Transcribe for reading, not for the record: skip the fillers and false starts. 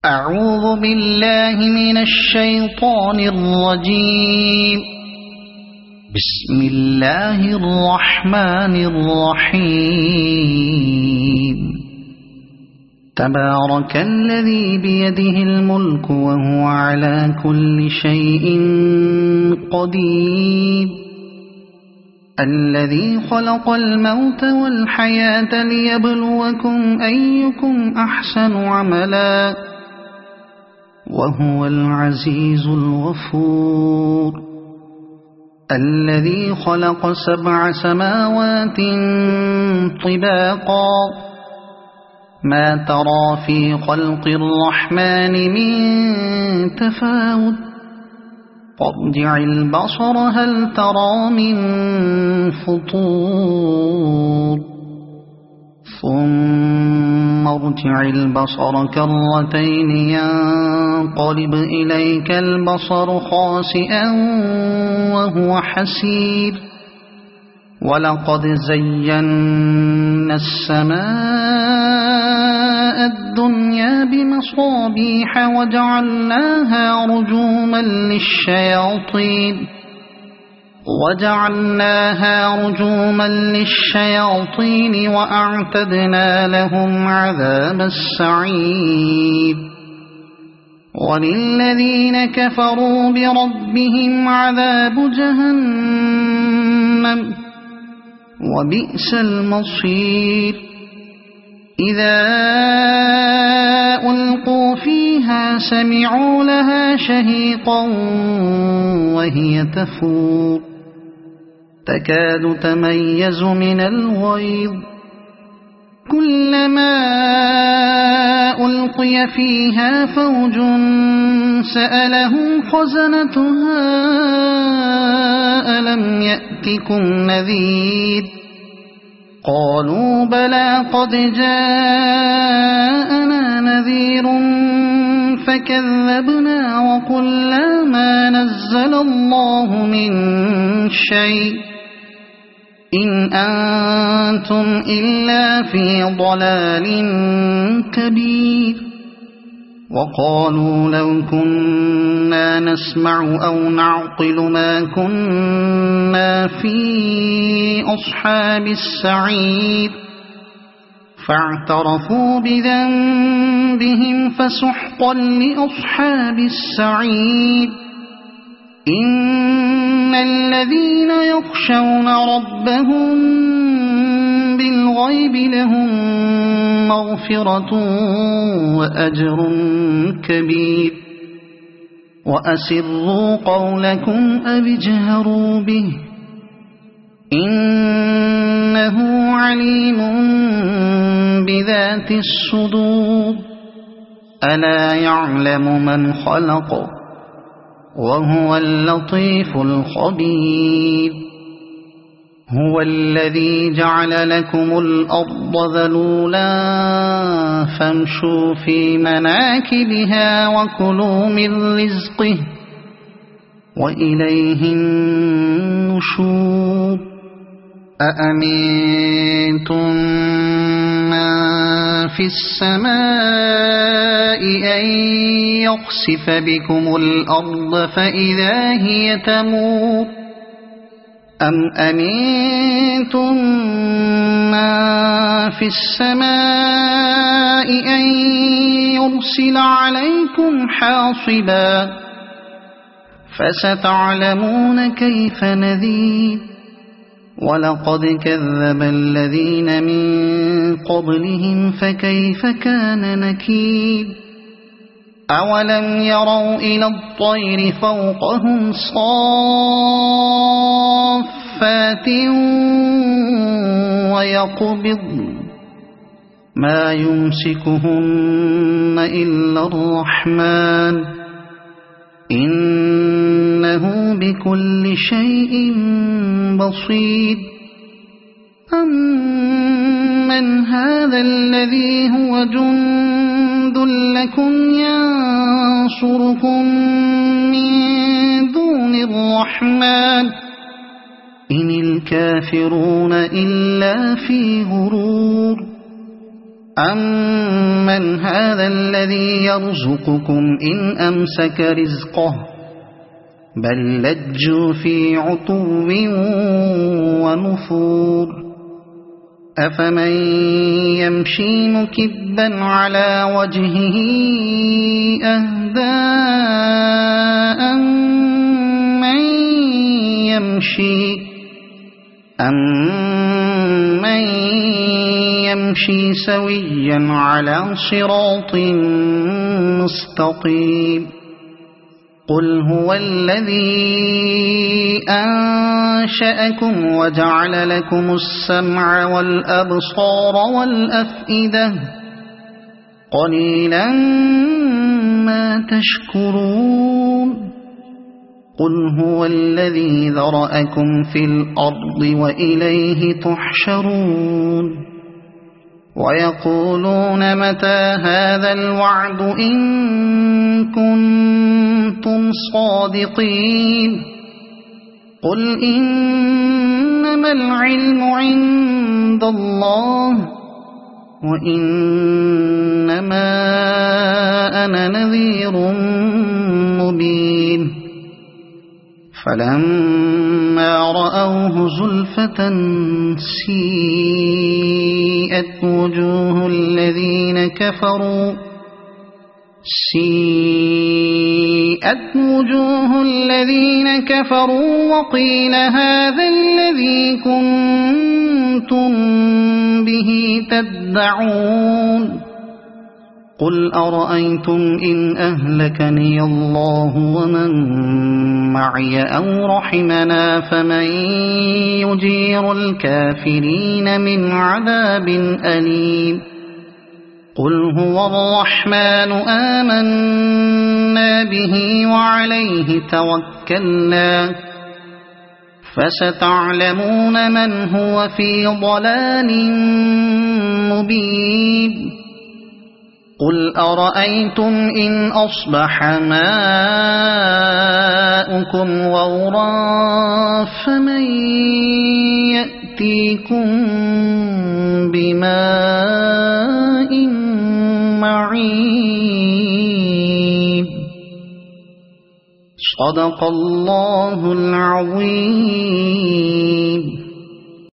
أعوذ بالله من الشيطان الرجيم. بسم الله الرحمن الرحيم. تبارك الذي بيده الملك وهو على كل شيء قدير. الذي خلق الموت والحياة ليبلوكم أيكم أحسن عملا وهو العزيز الغفور. الذي خلق 7 سماوات طباقا ما ترى في خلق الرحمن من تفاوت فارجع البصر هل ترى من فطور ثم ارجع البصر كرتين ينقلب إليك البصر خاسئا وهو حسير. ولقد زينا السماء الدنيا بمصابيح وجعلناها رجوما للشياطين وأعتدنا لهم عذاب السعير. وللذين كفروا بربهم عذاب جهنم وبئس المصير. إذا ألقوا فيها سمعوا لها شهيقا وهي تفور تكاد تميز من الغيظ. كلما ألقي فيها فوج سألهم خزنتها ألم يأتكم نذير قالوا بلى قد جاءنا نذير فكذبنا وقلنا ما نزل الله من شيء إن أنتم إلا في ضلال كبير. وقالوا لو كنا نسمع أو نعقل ما كنا في أصحاب السعير فاعترفوا بذنبهم فسحقا لأصحاب السعير. إن الذين يخشون ربهم بالغيب لهم مغفرة وأجر كبير. وأسروا قولكم أو اجهروا به إنه عليم بذات الصدور. ألا يعلم من خلق وهو اللطيف الخبير. هو الذي جعل لكم الأرض ذلولا فامشوا في مناكبها وكلوا من رزقه وإليه النشور. أأمنتم من في السماء أن يخسف بكم الأرض فإذا هي تمور أم أمنتم من في السماء أن يرسل عليكم حاصبا فستعلمون كيف نذير. ولقد كذب الذين من قبلهم فكيف كان نكير. أولم يروا إلى الطير فوقهم صافات ويقبضن ما يمسكهن إلا الرحمن إنه بكل شيء بصير. أمن هذا الذي هو جند لكم ينصركم من دون الرحمن إن الكافرون إلا في غرور. أمن أمن هذا الذي يرزقكم إن أمسك رزقه بل لجوا في عتو ونفور أفمن يمشي مكبا على وجهه أهدى أمن يمشي سويا على صراط مستقيم قل هو الذي أنشأكم وجعل لكم السمع والأبصار والأفئدة قليلا ما تشكرون قل هو الذي ذرأكم في الأرض وإليه تحشرون ويقولون متى هذا الوعد إن كنتم صادقين قل إنما العلم عند الله وإنما أنا نذير مبين فلما رأوه زلفة سيئت وجوه الذين كفروا وقيل هذا الذي كنتم به تدعون قل أرأيتم إن أهلكني الله ومن معي أو رحمنا فمن يجير الكافرين من عذاب أليم قل هو الرحمن آمنا به وعليه توكلنا فستعلمون من هو في ضلال مبين قل أرأيتم إن أصبح ماؤكم غورا فمن يأتيكم بماء معين صدق الله العظيم.